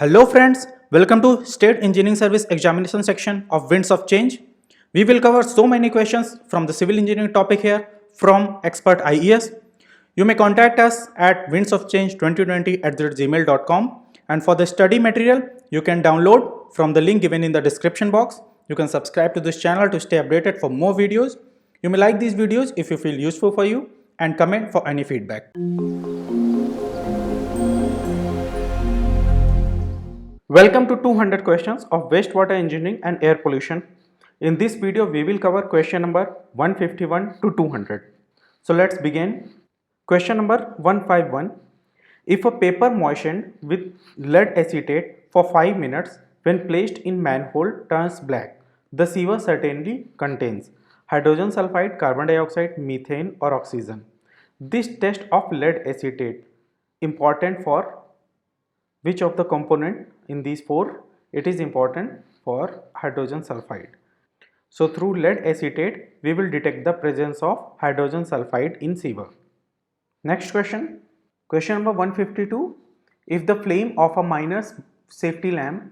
Hello friends, welcome to State Engineering Service examination section of Winds of Change. We will cover so many questions from the civil engineering topic here from expert IES. You may contact us at windsofchange2020@gmail.com, and for the study material you can download from the link given in the description box. You can subscribe to this channel to stay updated for more videos. You may like these videos if you feel useful for you and comment for any feedback. Welcome to 200 questions of wastewater engineering and air pollution. In this video, we will cover question number 151 to 200. So let's begin. Question number 151. If a paper moistened with lead acetate for 5 minutes when placed in manhole turns black, the sieve certainly contains hydrogen sulfide, carbon dioxide, methane or oxygen. This test of lead acetate important for which of the component in these four? It is important for hydrogen sulfide. So through lead acetate we will detect the presence of hydrogen sulfide in sieve. Next question. Question number 152. If the flame of a miner's safety lamp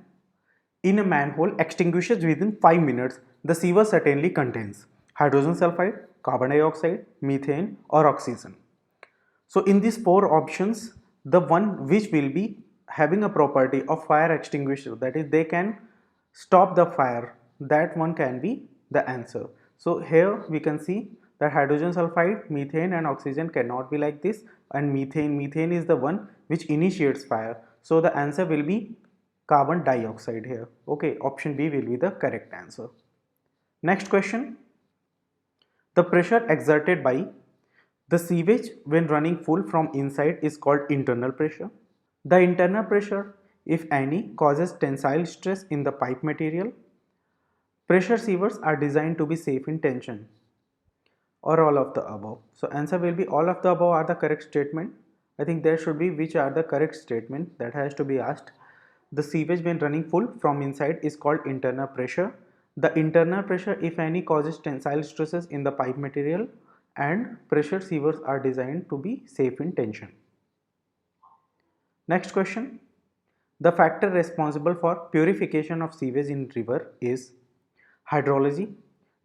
in a manhole extinguishes within 5 minutes, the sieve certainly contains hydrogen sulfide, carbon dioxide, methane or oxygen. So in these four options, the one which will be having a property of fire extinguisher, that is they can stop the fire, that one can be the answer. So here we can see that hydrogen sulfide, methane and oxygen cannot be like this, and methane is the one which initiates fire. So the answer will be carbon dioxide here. Okay, option B will be the correct answer. Next question. The pressure exerted by the sewage when running full from inside is called internal pressure. The internal pressure, if any, causes tensile stress in the pipe material. Pressure sievers are designed to be safe in tension, or all of the above. So answer will be all of the above are the correct statement. I think there should be which are the correct statement that has to be asked. The sewage when running full from inside is called internal pressure. The internal pressure, if any, causes tensile stresses in the pipe material, and pressure sievers are designed to be safe in tension. Next question. The factor responsible for purification of sewage in river is hydrology,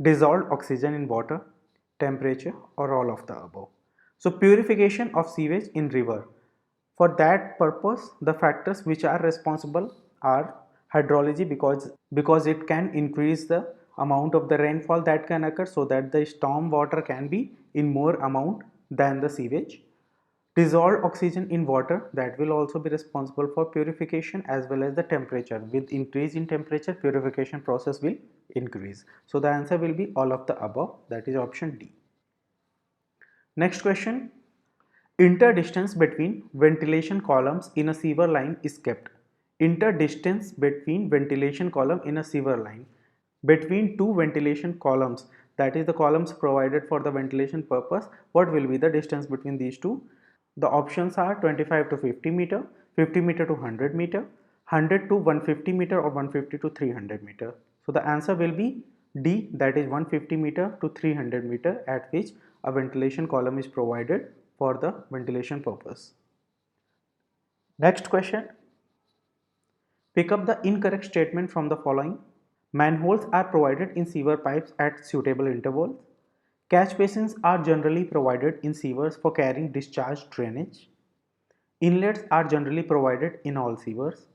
dissolved oxygen in water, temperature or all of the above. So purification of sewage in river. For that purpose, the factors which are responsible are hydrology, because it can increase the amount of the rainfall that can occur, so that the storm water can be in more amount than the sewage. Dissolved oxygen in water, that will also be responsible for purification, as well as the temperature. With increase in temperature, purification process will increase. So the answer will be all of the above, that is option D. Next question. Interdistance between ventilation columns in a sewer line is kept. Interdistance between ventilation column in a sewer line. Between two ventilation columns, that is the columns provided for the ventilation purpose, what will be the distance between these two? The options are 25 to 50 meter, 50 meter to 100 meter, 100 to 150 meter or 150 to 300 meter. So the answer will be D, that is 150 meter to 300 meter, at which a ventilation column is provided for the ventilation purpose. Next question. Pick up the incorrect statement from the following. Manholes are provided in sewer pipes at suitable intervals. Catch basins are generally provided in sewers for carrying discharge drainage. Inlets are generally provided in all sewers,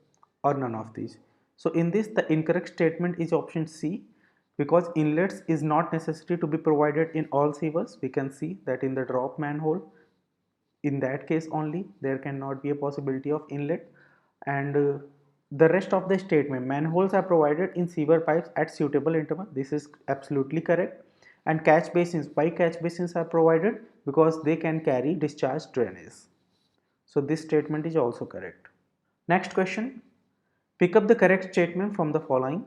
or none of these. So in this, the incorrect statement is option C, because inlets is not necessary to be provided in all sewers. We can see that in the drop manhole, in that case only there cannot be a possibility of inlet, and the rest of the statement, manholes are provided in sewer pipes at suitable interval, this is absolutely correct. And catch basins, why catch basins are provided? Because they can carry discharge drainage. So this statement is also correct. Next question. Pick up the correct statement from the following.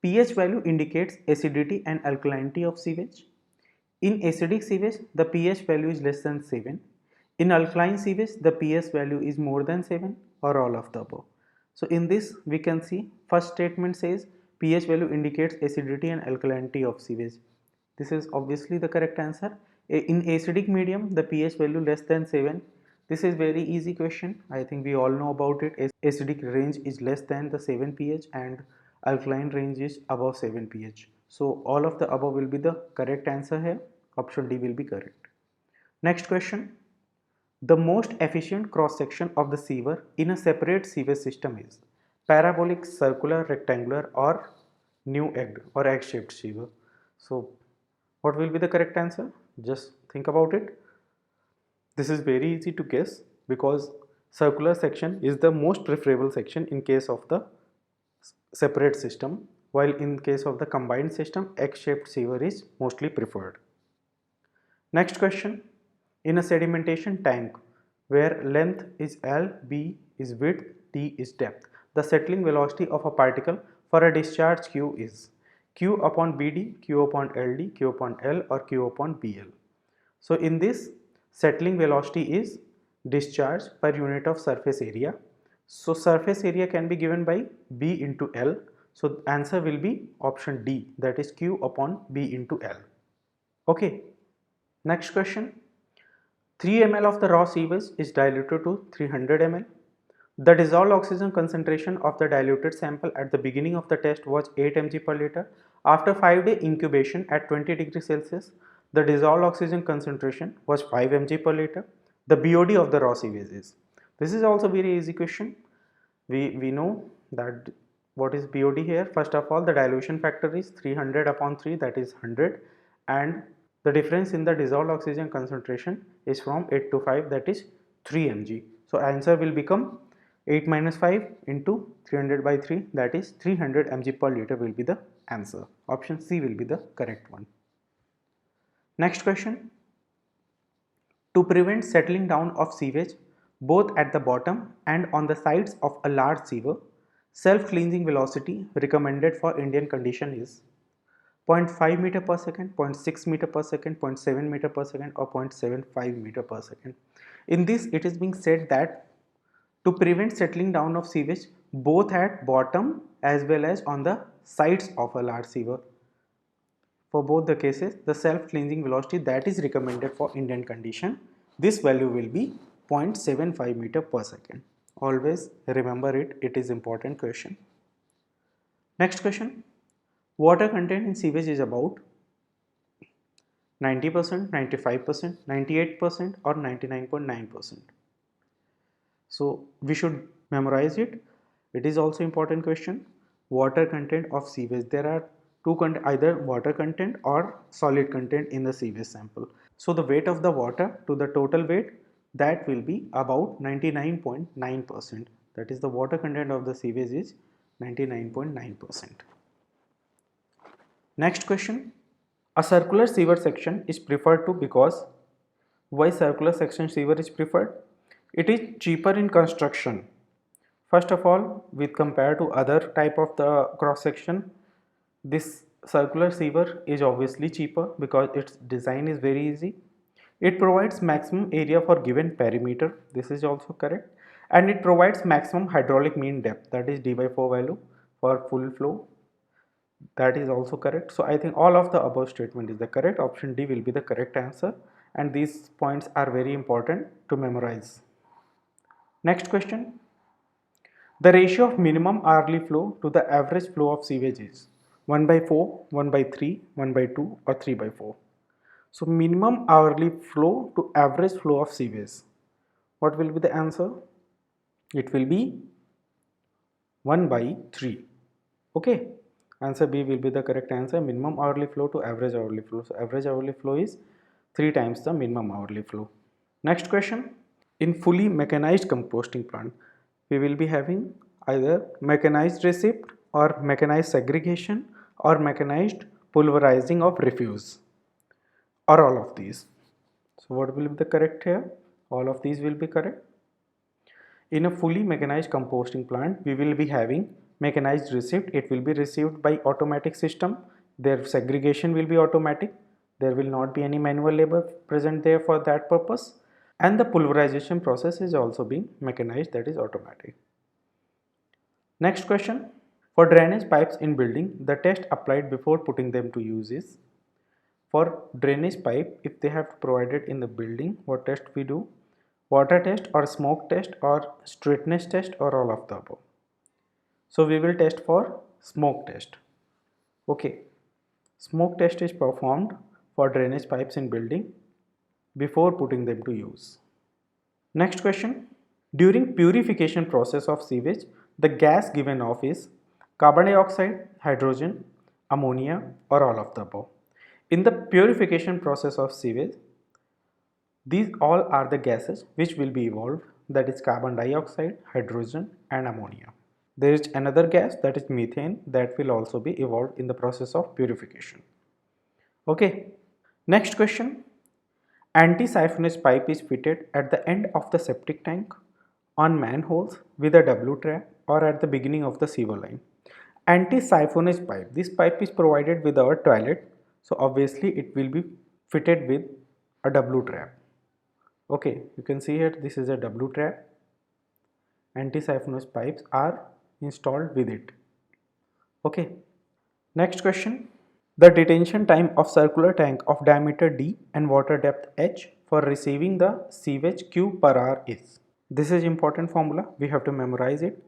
pH value indicates acidity and alkalinity of sewage. In acidic sewage, the pH value is less than 7. In alkaline sewage, the pH value is more than 7, or all of the above. So in this, we can see first statement says pH value indicates acidity and alkalinity of sewage. This is obviously the correct answer. In acidic medium, the pH value less than 7, This is very easy question. I think we all know about it. Acidic range is less than the 7 pH and alkaline range is above 7 pH. So all of the above will be the correct answer here. Option D will be correct. Next question. The most efficient cross section of the sewer in a separate sewage system is parabolic, circular, rectangular or egg-shaped sewer. So what will be the correct answer? Just think about it. This is very easy to guess because circular section is the most preferable section in case of the separate system, while in case of the combined system, egg-shaped sewer is mostly preferred. Next question. In a sedimentation tank where length is L, B is width, D is depth, the settling velocity of a particle for a discharge Q is Q upon BD, Q upon LD, Q upon L or Q upon BL. So in this, settling velocity is discharge per unit of surface area. So surface area can be given by B into L. So answer will be option D, that is Q upon B into L. Okay. Next question. 3 ml of the raw sewage is diluted to 300 ml. The dissolved oxygen concentration of the diluted sample at the beginning of the test was 8 mg per liter. After 5-day incubation at 20 degrees Celsius, the dissolved oxygen concentration was 5 mg per liter. The BOD of the raw sewage is. This is also very easy question. We know that what is BOD here. First of all, the dilution factor is 300 upon 3, that is 100, and the difference in the dissolved oxygen concentration is from 8 to 5, that is 3 mg. So answer will become 8 minus 5 into 300 by 3, that is 300 mg per liter will be the answer. Option C will be the correct one. Next question. To prevent settling down of sewage both at the bottom and on the sides of a large sewer, self-cleansing velocity recommended for Indian condition is 0.5 meter per second, 0.6 meter per second, 0.7 meter per second or 0.75 meter per second. In this, it is being said that to prevent settling down of sewage both at bottom as well as on the sides of a large sewer. For both the cases, the self-cleansing velocity that is recommended for Indian condition, this value will be 0.75 meter per second. Always remember it, it is important question. Next question. Water content in sewage is about 90%, 95%, 98% or 99.9%. So we should memorize it. It is also important question. Water content of sewage. There are two either water content or solid content in the sewage sample. So the weight of the water to the total weight, that will be about 99.9%. That is the water content of the sewage is 99.9%. Next question. A circular sewer section is preferred to because why circular section sewer is preferred? It is cheaper in construction. First of all, with compared to other type of the cross section, this circular sewer is obviously cheaper because its design is very easy. It provides maximum area for given perimeter. This is also correct. And it provides maximum hydraulic mean depth, that is D by 4 value for full flow. That is also correct. So I think all of the above statement is the correct. Option D will be the correct answer, and these points are very important to memorize. Next question. The ratio of minimum hourly flow to the average flow of sewage is 1 by 4, 1 by 3, 1 by 2 or 3 by 4. So minimum hourly flow to average flow of sewage. What will be the answer? It will be 1 by 3. Okay. Answer B will be the correct answer. Minimum hourly flow to average hourly flow. So average hourly flow is 3 times the minimum hourly flow. Next question. In fully mechanized composting plant, we will be having either mechanized receipt or mechanized segregation or mechanized pulverizing of refuse, or all of these. So what will be the correct here? All of these will be correct. In a fully mechanized composting plant, we will be having mechanized receipt. It will be received by automatic system. Their segregation will be automatic. There will not be any manual labor present there for that purpose. And the pulverization process is also being mechanized, that is automatic. Next question. For drainage pipes in building, the test applied before putting them to use is, for drainage pipe, if they have provided in the building, what test we do? water test or smoke test or straightness test or all of the above? So we will test for smoke test. Okay, smoke test is performed for drainage pipes in building before putting them to use. Next question. During purification process of sewage, the gas given off is carbon dioxide, hydrogen, ammonia or all of the above. In the purification process of sewage, these all are the gases which will be evolved, that is carbon dioxide, hydrogen and ammonia. There is another gas, that is methane, that will also be evolved in the process of purification. Okay. Next question. Anti-siphonage pipe is fitted at the end of the septic tank, on manholes with a W trap or at the beginning of the sewer line. Anti-siphonage pipe. This pipe is provided with our toilet, so obviously it will be fitted with a W trap. Okay, you can see here this is a W trap. Anti-siphonage pipes are installed with it. Okay. Next question. The detention time of circular tank of diameter D and water depth H for receiving the sewage Q per hour is. This is important formula. We have to memorize it.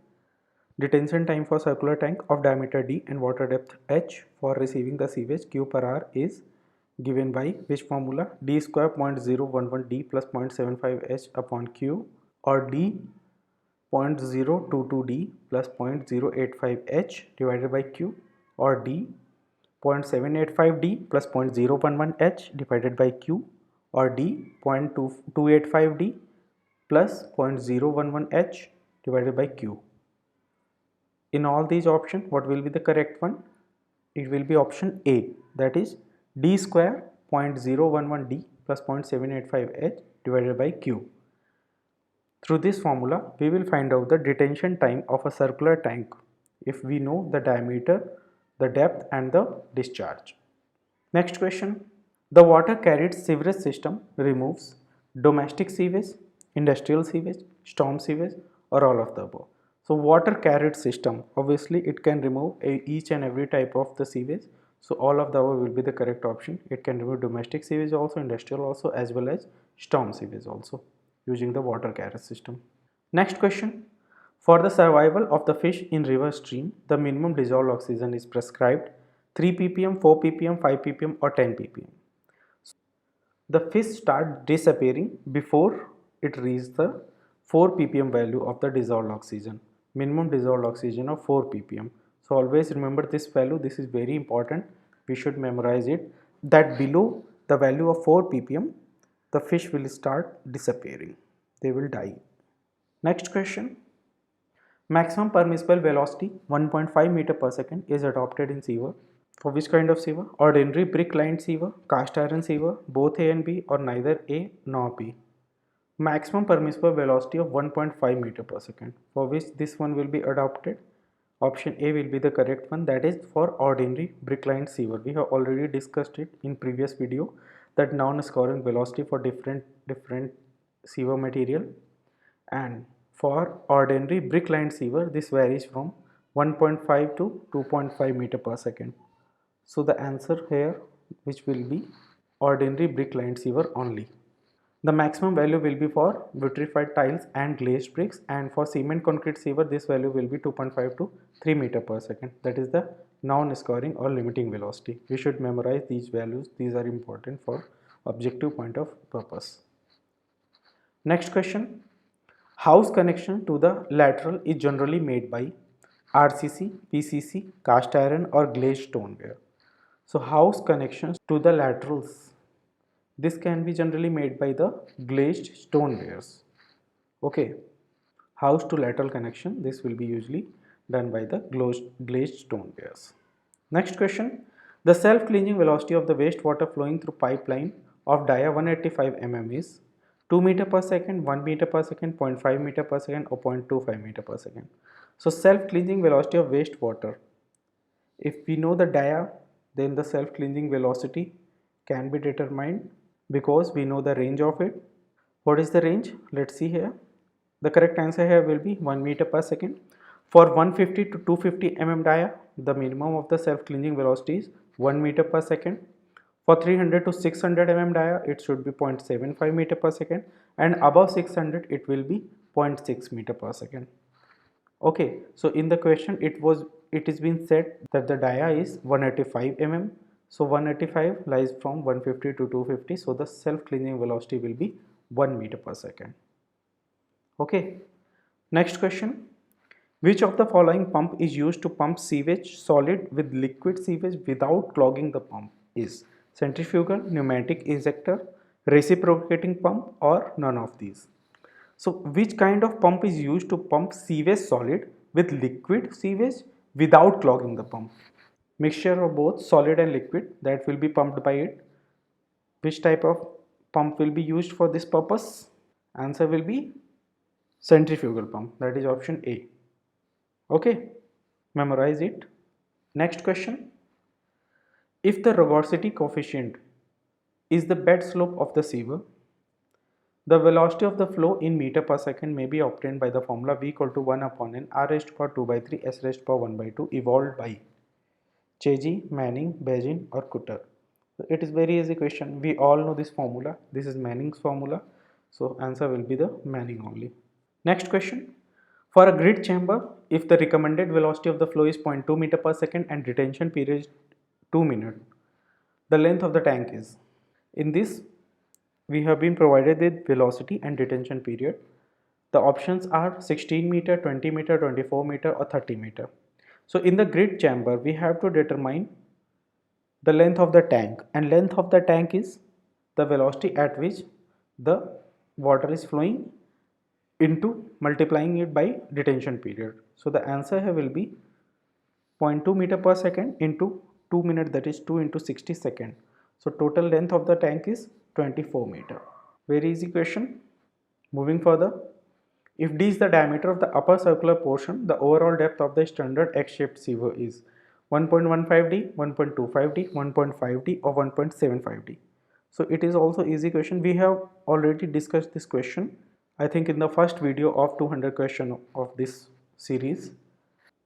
Detention time for circular tank of diameter D and water depth H for receiving the sewage Q per hour is given by which formula? D square 0.011 D plus 0.75 H upon Q, or D 0.022 D plus 0.085 H divided by Q, or D 0.785 D plus 0.011 H divided by Q, or D 0.285 D plus 0.011 H divided by Q. In all these options, what will be the correct one? It will be option A, that is D square 0.011 D plus 0.785 H divided by Q. Through this formula, we will find out the detention time of a circular tank if we know the diameter, the depth and the discharge. Next question. The water carried sewerage system removes domestic sewage, industrial sewage, storm sewage or all of the above. So water carried system, obviously it can remove each and every type of the sewage. So all of the above will be the correct option. It can remove domestic sewage also, industrial also, as well as storm sewage also, using the water carriage system. Next question. For the survival of the fish in river stream, the minimum dissolved oxygen is prescribed 3 ppm, 4 ppm, 5 ppm or 10 ppm. The fish start disappearing before it reaches the 4 ppm value of the dissolved oxygen. Minimum dissolved oxygen of 4 ppm. So always remember this value. This is very important. We should memorize it, that below the value of 4 ppm, the fish will start disappearing. They will die. Next question. Maximum permissible velocity 1.5 meter per second is adopted in sewer. For which kind of sewer? Ordinary brick lined sewer, cast iron sewer, both A and B or neither A nor B. Maximum permissible velocity of 1.5 meter per second. For which this one will be adopted? Option A will be the correct one, that is for ordinary brick lined sewer. We have already discussed it in previous video, that non-scoring velocity for different sewer material, and for ordinary brick lined sewer this varies from 1.5 to 2.5 meter per second. So the answer here which will be ordinary brick lined sewer only. The maximum value will be for vitrified tiles and glazed bricks, and for cement concrete sewer this value will be 2.5 to 3 meter per second. That is the non-scoring or limiting velocity. We should memorize these values. These are important for objective point of purpose. Next question. House connection to the lateral is generally made by RCC, PCC, cast iron or glazed stoneware. So house connections to the laterals, this can be generally made by the glazed stonewares. Okay, house to lateral connection, this will be usually done by the glazed stonewares. Next question. The self-cleansing velocity of the wastewater flowing through pipeline of dia 185 mm is 2 meter per second, 1 meter per second, 0.5 meter per second or 0.25 meter per second. So self-cleansing velocity of wastewater, if we know the dia, then the self-cleansing velocity can be determined because we know the range of it. What is the range? Let's see here. The correct answer here will be 1 meter per second. For 150 to 250 mm dia, the minimum of the self-cleansing velocity is 1 meter per second. For 300 to 600 mm dia, it should be 0.75 meter per second, and above 600 it will be 0.6 meter per second. Okay, so in the question it is been said that the dia is 185 mm. So 185 lies from 150 to 250. So the self cleaning velocity will be 1 meter per second. Okay, next question. Which of the following pump is used to pump sewage solid with liquid sewage without clogging the pump? Is centrifugal, pneumatic ejector, reciprocating pump, or none of these? So which kind of pump is used to pump sewage solid with liquid sewage without clogging the pump? Mixture of both solid and liquid that will be pumped by it. Which type of pump will be used for this purpose? Answer will be centrifugal pump, that is option A. Okay, memorize it. Next question. If the rugosity coefficient is the bed slope of the sewer, the velocity of the flow in meter per second may be obtained by the formula V equal to 1 upon n r raised to power 2 by 3 s raised to power 1 by 2 evolved by Cheji, Manning, Beijing or Kutter. So it is very easy question. We all know this formula. This is Manning's formula. So answer will be the Manning only. Next question. For a grid chamber, if the recommended velocity of the flow is 0.2 meter per second and retention period is 2 minutes, the length of the tank is. In this, we have been provided with velocity and retention period. The options are 16 meter, 20 meter, 24 meter or 30 meter. So in the grid chamber, we have to determine the length of the tank, and length of the tank is the velocity at which the water is flowing into multiplying it by detention period. So the answer here will be 0.2 meter per second into 2 minutes, that is 2 into 60 second. So total length of the tank is 24 meter. Very easy question. Moving further, if d is the diameter of the upper circular portion, the overall depth of the standard X-shaped sewer is 1.15d, 1.25d, 1.5d or 1.75d. So it is also easy question. We have already discussed this question, I think, in the first video of 200 question of this series.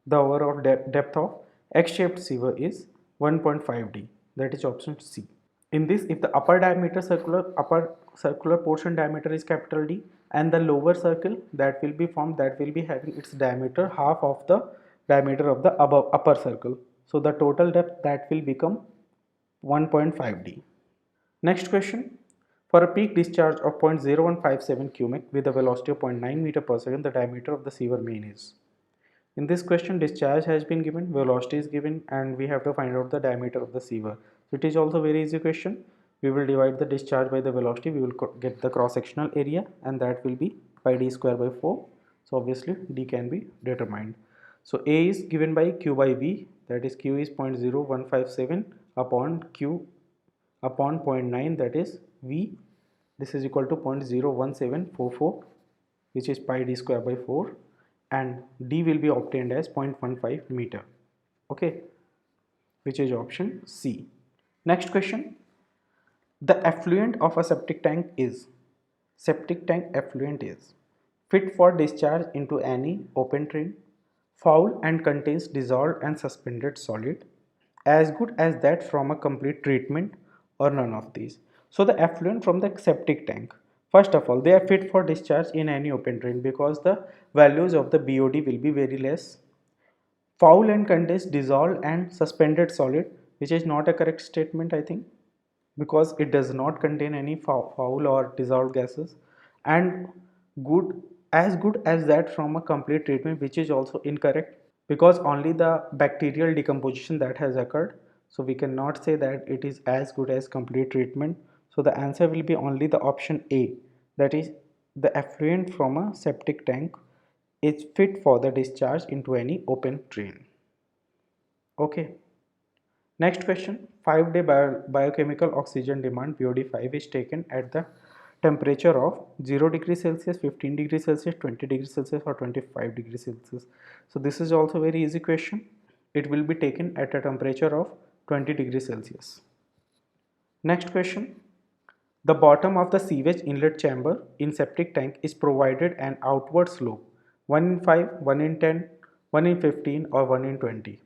The overall depth of X-shaped sewer is 1.5d, that is option C. In this, if the upper circular portion diameter is capital D and the lower circle that will be formed, that will be having its diameter half of the diameter of the upper circle. So the total depth that will become 1.5d. Next question. For a peak discharge of 0.0157 cubic with a velocity of 0.9 meter per second, the diameter of the sewer main is. In this question, discharge has been given, velocity is given, and we have to find out the diameter of the sewer. So it is also very easy question. We will divide the discharge by the velocity. We will get the cross-sectional area, and that will be pi d square by 4. So obviously d can be determined. So A is given by Q by V, that is Q is 0.0157 upon Q upon 0.9, that is V. This is equal to 0.01744, which is pi d square by 4, and D will be obtained as 0.15 meter. Okay, which is option C. Next question. The effluent of a septic tank is fit for discharge into any open drain, foul and contains dissolved and suspended solid, as good as that from a complete treatment, or none of these. So the effluent from the septic tank, first of all, they are fit for discharge in any open drain because the values of the BOD will be very less. Foul and contains dissolved and suspended solid, which is not a correct statement, I think, because it does not contain any foul or dissolved gases. And good as that from a complete treatment, which is also incorrect because only the bacterial decomposition that has occurred. So we cannot say that it is as good as complete treatment. So the answer will be only the option A, that is the effluent from a septic tank is fit for the discharge into any open drain. Okay. Next question. 5-day biochemical oxygen demand BOD5 is taken at the temperature of 0 degrees Celsius, 15 degrees Celsius, 20 degrees Celsius or 25 degrees Celsius. So this is also very easy question. It will be taken at a temperature of 20 degrees Celsius. Next question. The bottom of the sewage inlet chamber in septic tank is provided an outward slope 1 in 5, 1 in 10, 1 in 15 or 1 in 20.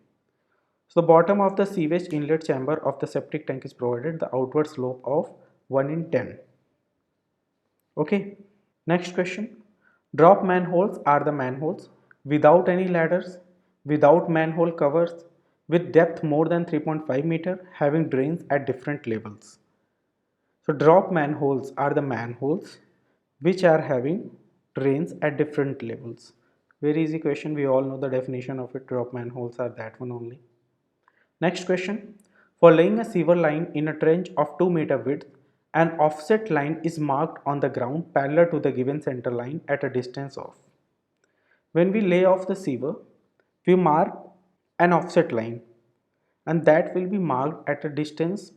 So the bottom of the sewage inlet chamber of the septic tank is provided the outward slope of 1 in 10. Okay. Next question. Drop manholes are the manholes without any ladders, without manhole covers, with depth more than 3.5 meter, having drains at different levels. So drop manholes are the manholes which are having drains at different levels. Very easy question. We all know the definition of it. Drop manholes are that one only. Next question. For laying a sewer line in a trench of 2 meter width, an offset line is marked on the ground parallel to the given center line at a distance of. When we lay off the sewer, we mark an offset line and that will be marked at a distance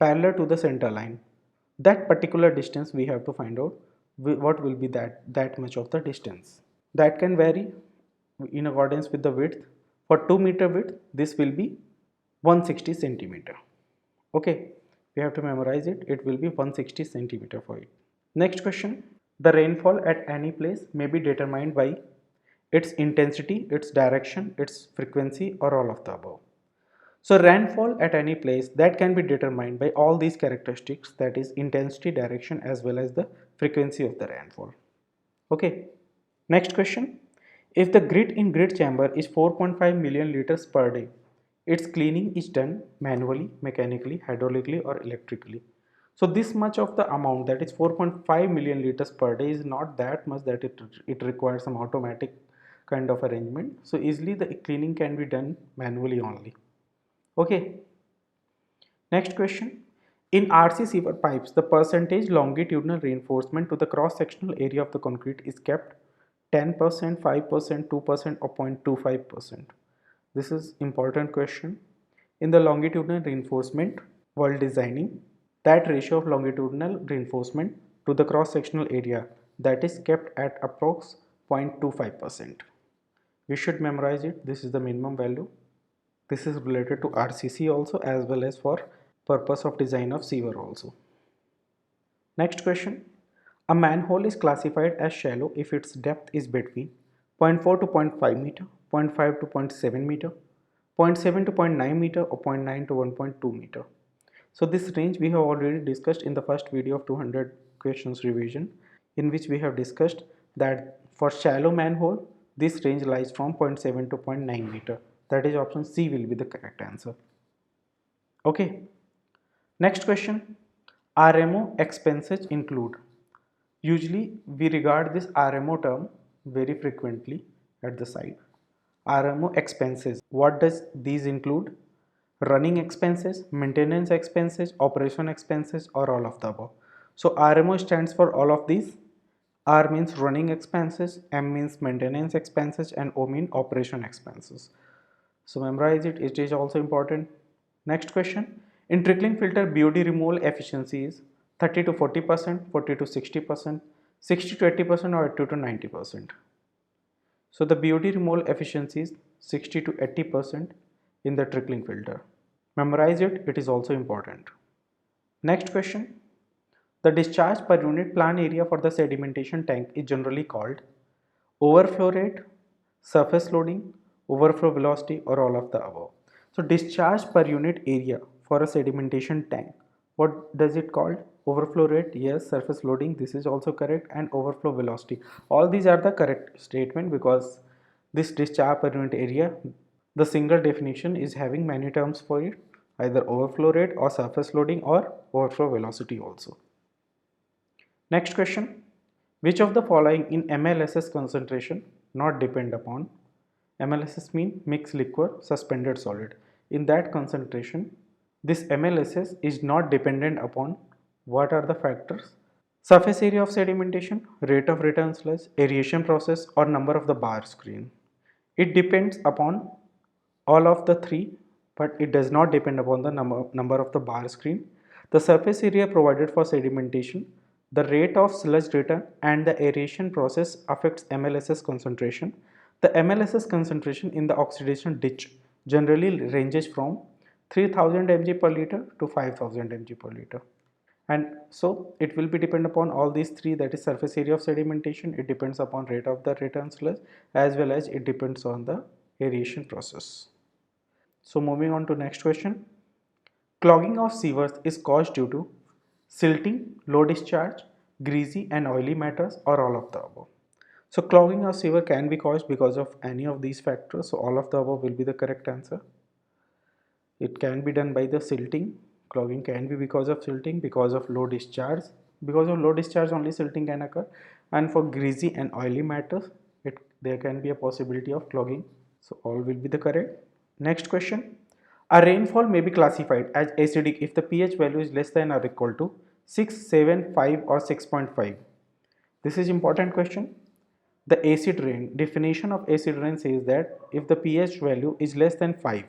parallel to the center line. That particular distance we have to find out what will be that much of the distance. That can vary in accordance with the width. For 2 meter width, this will be 160 centimeter. Okay, we have to memorize it. It will be 160 centimeter for it. Next question. The rainfall at any place may be determined by its intensity, its direction, its frequency, or all of the above. So rainfall at any place that can be determined by all these characteristics, that is intensity, direction, as well as the frequency of the rainfall. Okay. Next question. If the grit in grit chamber is 4.5 million liters per day, its cleaning is done manually, mechanically, hydraulically, or electrically. So this much of the amount, that is 4.5 million liters per day, is not that much that it requires some automatic kind of arrangement. So easily the cleaning can be done manually only. Okay. Next question. In RC sewer pipes, the percentage longitudinal reinforcement to the cross-sectional area of the concrete is kept 10%, 5%, 2%, or 0.25%. This is important question. In the longitudinal reinforcement while designing, that ratio of longitudinal reinforcement to the cross-sectional area, that is kept at approx 0.25%. We should memorize it. This is the minimum value. This is related to RCC also, as well as for purpose of design of sewer also. Next question. A manhole is classified as shallow if its depth is between 0.4 to 0.5 meter, 0.5 to 0.7 meter, 0.7 to 0.9 meter, or 0.9 to 1.2 meter. So this range we have already discussed in the first video of 200 questions revision, in which we have discussed that for shallow manhole, this range lies from 0.7 to 0.9 meter. That is option C will be the correct answer. Okay. Next question. RMO expenses include. Usually we regard this RMO term very frequently at the side. RMO expenses. What does these include? Running expenses, maintenance expenses, operation expenses, or all of the above. So RMO stands for all of these. R means running expenses, M means maintenance expenses, and O means operation expenses. So memorize it, it is also important. Next question. In trickling filter, BOD removal efficiency is 30 to 40%, 40 to 60%, 60 to 80%, or 80 to 90%. So the BOD removal efficiency is 60 to 80% in the trickling filter. Memorize it, it is also important. Next question. The discharge per unit plan area for the sedimentation tank is generally called overflow rate, surface loading, overflow velocity, or all of the above. So discharge per unit area for a sedimentation tank, what does it called? Overflow rate, yes. Surface loading, this is also correct. And overflow velocity, all these are the correct statement, because this discharge per unit area, the single definition is having many terms for it, either overflow rate or surface loading or overflow velocity also. Next question. Which of the following in MLSS concentration not depend upon? MLSS mean mixed liquid suspended solid. In that concentration, this MLSS is not dependent upon what are the factors? Surface area of sedimentation, rate of return sludge, aeration process, or number of the bar screen. It depends upon all of the three, but it does not depend upon the number of the bar screen, the surface area provided for sedimentation, the rate of sludge return, and the aeration process affects MLSS concentration. The MLSS concentration in the oxidation ditch generally ranges from 3000 mg per liter to 5000 mg per liter. And so it will be depend upon all these three, that is surface area of sedimentation, it depends upon rate of the return sludge, as well as it depends on the aeration process. So moving on to next question. Clogging of sewers is caused due to silting, low discharge, greasy and oily matters, or all of the above. So clogging of sewer can be caused because of any of these factors. So all of the above will be the correct answer. It can be done by the silting. Clogging can be because of silting, because of low discharge. Because of low discharge only silting can occur. And for greasy and oily matters, there can be a possibility of clogging. So all will be the correct. Next question. A rainfall may be classified as acidic if the pH value is less than or equal to 6, 7, 5 or 6.5. This is important question. The acid rain, definition of acid rain says that if the pH value is less than 5,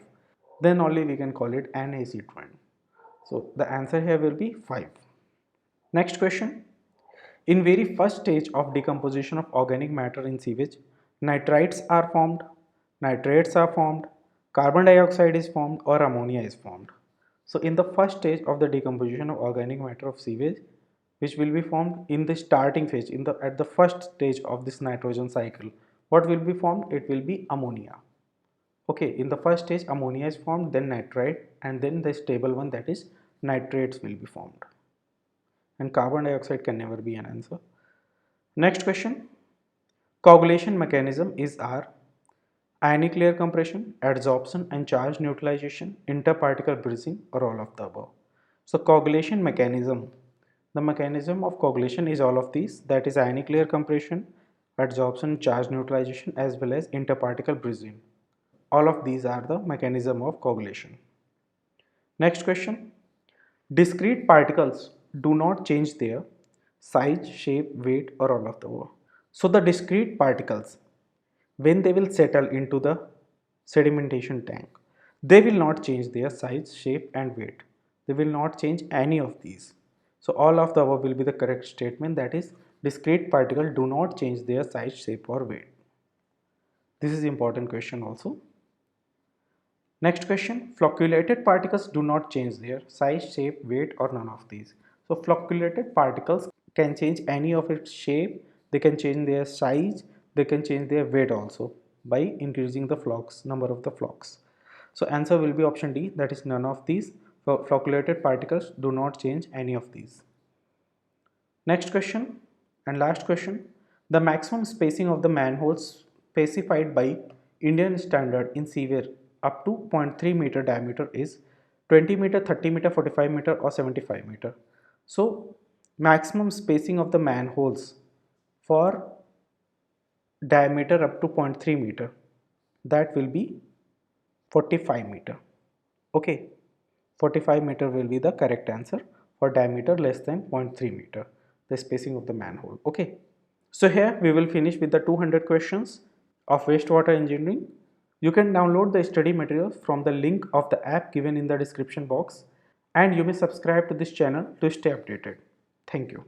then only we can call it an acid rain. So the answer here will be 5. Next question. In very first stage of decomposition of organic matter in sewage, nitrites are formed, nitrates are formed, carbon dioxide is formed, or ammonia is formed. So in the first stage of the decomposition of organic matter of sewage, which will be formed in the starting phase, at the first stage of this nitrogen cycle, what will be formed? It will be ammonia. Okay, in the first stage ammonia is formed, then nitrite, and then the stable one, that is nitrates, will be formed, and carbon dioxide can never be an answer. Next question. Coagulation mechanism is R. Ionic layer compression, adsorption and charge neutralization, interparticle bridging, or all of the above. So coagulation mechanism, the mechanism of coagulation is all of these, that is ionic layer compression, adsorption, charge neutralization, as well as interparticle bridging. All of these are the mechanism of coagulation. Next question. Discrete particles do not change their size, shape, weight, or all of the above. So the discrete particles, when they will settle into the sedimentation tank, they will not change their size, shape and weight. They will not change any of these. So all of the above will be the correct statement, that is discrete particles do not change their size, shape or weight. This is important question also. Next question. Flocculated particles do not change their size, shape, weight or none of these. So flocculated particles can change any of its shape, they can change their size, they can change their weight also by increasing the flocks, number of the flocks. So answer will be option D, that is none of these. Flocculated particles do not change any of these. Next question and last question. The maximum spacing of the manholes specified by Indian standard in sewer up to 0.3 meter diameter is 20 meter, 30 meter, 45 meter or 75 meter. So maximum spacing of the manholes for diameter up to 0.3 meter, that will be 45 meter. Okay, 45 meter will be the correct answer for diameter less than 0.3 meter, the spacing of the manhole. Okay, so here we will finish with the 200 questions of wastewater engineering. You can download the study materials from the link of the app given in the description box, and you may subscribe to this channel to stay updated. Thank you.